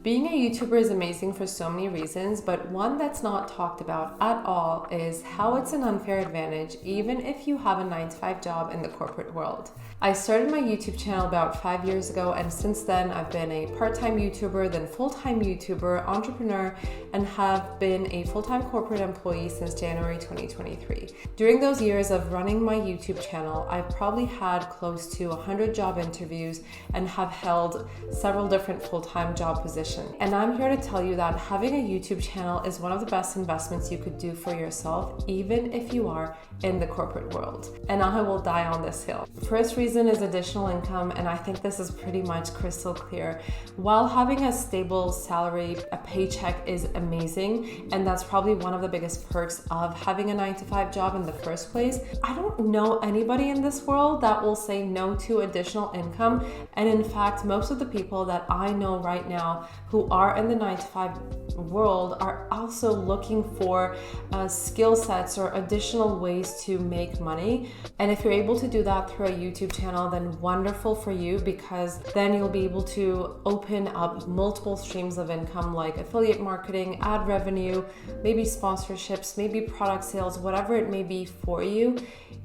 Being a YouTuber is amazing for so many reasons, but one that's not talked about at all is how it's an unfair advantage even if you have a 9-to-5 job in the corporate world. I started my YouTube channel about 5 years ago, and since then I've been a part-time YouTuber, then full-time YouTuber, entrepreneur, and have been a full-time corporate employee since January 2023. During those years of running my YouTube channel, I've probably had close to 100 job interviews and have held several different full-time job positions. And I'm here to tell you that having a YouTube channel is one of the best investments you could do for yourself, even if you are in the corporate world. And I will die on this hill. First reason is additional income, and I think this is pretty much crystal clear. While having a stable salary, a paycheck is amazing, and that's probably one of the biggest perks of having a 9-to-5 job in the first place, I don't know anybody in this world that will say no to additional income. And in fact, most of the people that I know right now who are in the 9-to-5 world are also looking for skill sets or additional ways to make money. And if you're able to do that through a YouTube channel, then wonderful for you, because then you'll be able to open up multiple streams of income like affiliate marketing, ad revenue, maybe sponsorships, maybe product sales, whatever it may be for you.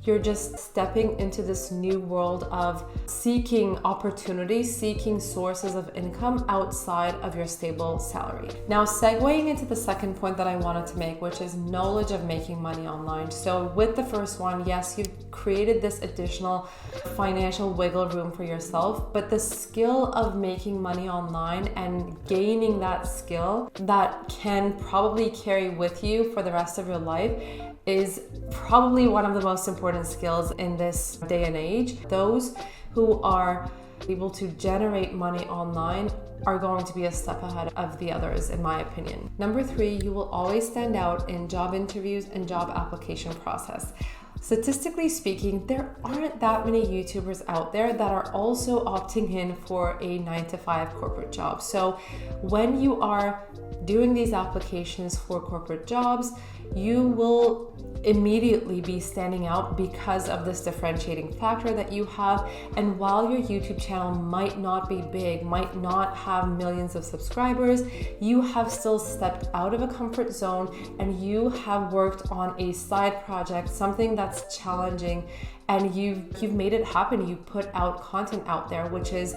You're just stepping into this new world of seeking opportunities, seeking sources of income outside of your stable salary. Now, segueing into the second point that I wanted to make, which is knowledge of making money online. So with the first one, yes, you've created this additional financial wiggle room for yourself, but the skill of making money online and gaining that skill that can probably carry with you for the rest of your life is probably one of the most important skills in this day and age. Those who are able to generate money online are going to be a step ahead of the others, in my opinion. Number 3, you will always stand out in job interviews and job application process. Statistically speaking, there aren't that many YouTubers out there that are also opting in for a 9-to-5 corporate job. So when you are doing these applications for corporate jobs, you will immediately be standing out because of this differentiating factor that you have. And while your YouTube channel might not be big, might not have millions of subscribers, you have still stepped out of a comfort zone and you have worked on a side project, something that's challenging, and you've made it happen. You put out content out there, which is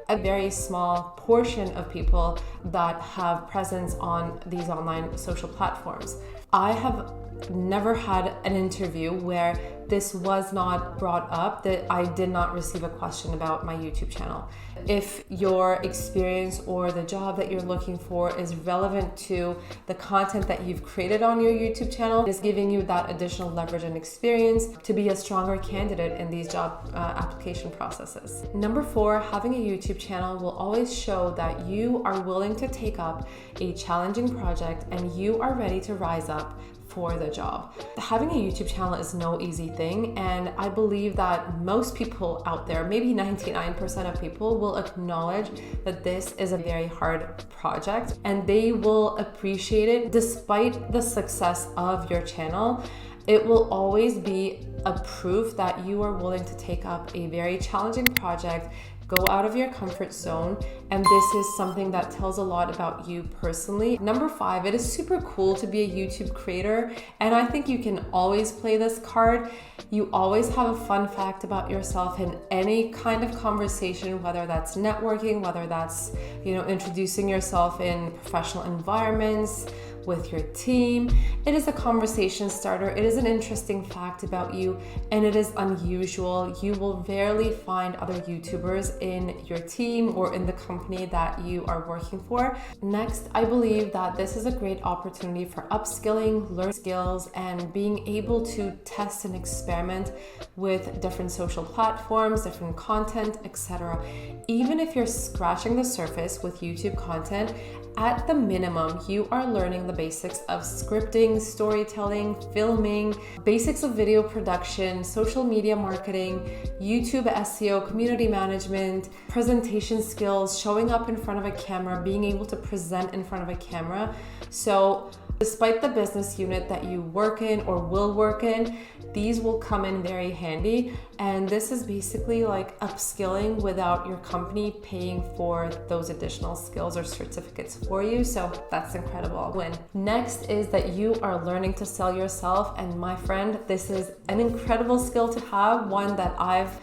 a very small portion of people that have presence on these online social platforms. I have never had an interview where this was not brought up, that I did not receive a question about my YouTube channel. If your experience or the job that you're looking for is relevant to the content that you've created on your YouTube channel, it is giving you that additional leverage and experience to be a stronger candidate in these job application processes. Number 4, having a YouTube channel will always show that you are willing to take up a challenging project and you are ready to rise up for the job. Having a YouTube channel is no easy thing, and I believe that most people out there, maybe 99% of people, will acknowledge that this is a very hard project and they will appreciate it. Despite the success of your channel, it will always be a proof that you are willing to take up a very challenging project, go out of your comfort zone, and this is something that tells a lot about you personally. Number 5, it is super cool to be a YouTube creator, and I think you can always play this card. You always have a fun fact about yourself in any kind of conversation, whether that's networking, whether that's, introducing yourself in professional environments, with your team. It is a conversation starter. It is an interesting fact about you, and it is unusual. You will rarely find other YouTubers in your team or in the company that you are working for. Next, I believe that this is a great opportunity for upskilling, learning skills, and being able to test and experiment with different social platforms, different content, etc. Even if you're scratching the surface with YouTube content, at the minimum, you are learning the basics of scripting, storytelling, filming, basics of video production, social media marketing, YouTube SEO, community management, presentation skills, showing up in front of a camera, being able to present in front of a camera. So Despite the business unit that you work in or will work in, these will come in very handy. And this is basically like upskilling without your company paying for those additional skills or certificates for you. So that's incredible win. Next is that you are learning to sell yourself. And my friend, this is an incredible skill to have, one that I've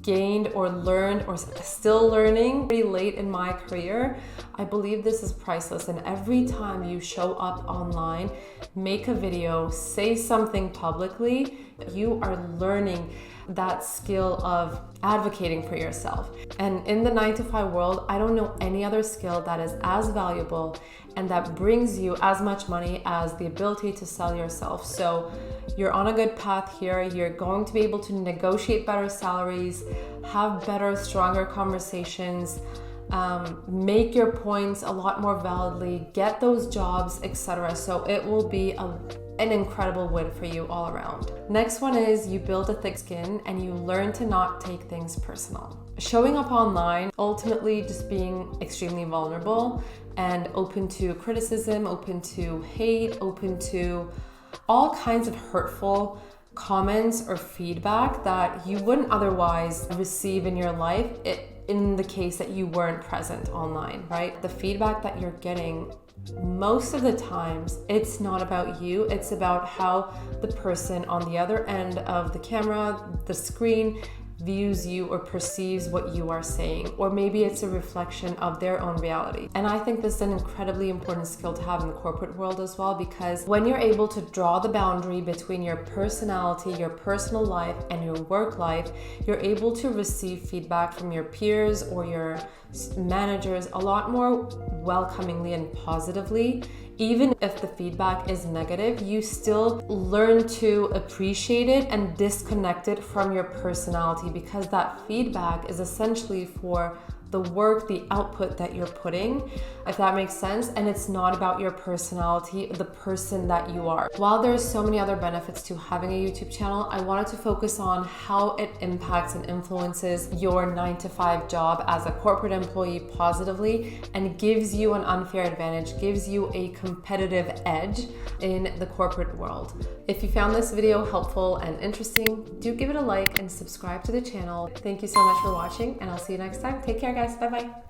gained or learned or still learning pretty late in my career. I believe this is priceless, and every time you show up online, make a video, say something publicly, you are learning that skill of advocating for yourself. And in the 9-to-5 world, I don't know any other skill that is as valuable and that brings you as much money as the ability to sell yourself. So you're on a good path here. You're going to be able to negotiate better salaries, have better, stronger conversations, make your points a lot more validly, get those jobs, etc. So it will be an incredible win for you all around. Next one is you build a thick skin and you learn to not take things personal. Showing up online, ultimately just being extremely vulnerable and open to criticism, open to hate, open to all kinds of hurtful comments or feedback that you wouldn't otherwise receive in your life in the case that you weren't present online, right? The feedback that you're getting, most of the times, it's not about you, it's about how the person on the other end of the camera, the screen, views you or perceives what you are saying, or maybe it's a reflection of their own reality. And I think this is an incredibly important skill to have in the corporate world as well, because when you're able to draw the boundary between your personality, your personal life, and your work life, you're able to receive feedback from your peers or your managers a lot more welcomingly and positively. Even if the feedback is negative, you still learn to appreciate it and disconnect it from your personality, because that feedback is essentially for the work, the output that you're putting, if that makes sense. And it's not about your personality, the person that you are. While there's so many other benefits to having a YouTube channel, I wanted to focus on how it impacts and influences your 9-to-5 job as a corporate employee positively and gives you an unfair advantage, gives you a competitive edge in the corporate world. If you found this video helpful and interesting, do give it a like and subscribe to the channel. Thank you so much for watching, and I'll see you next time. Take care, guys. Bye-bye.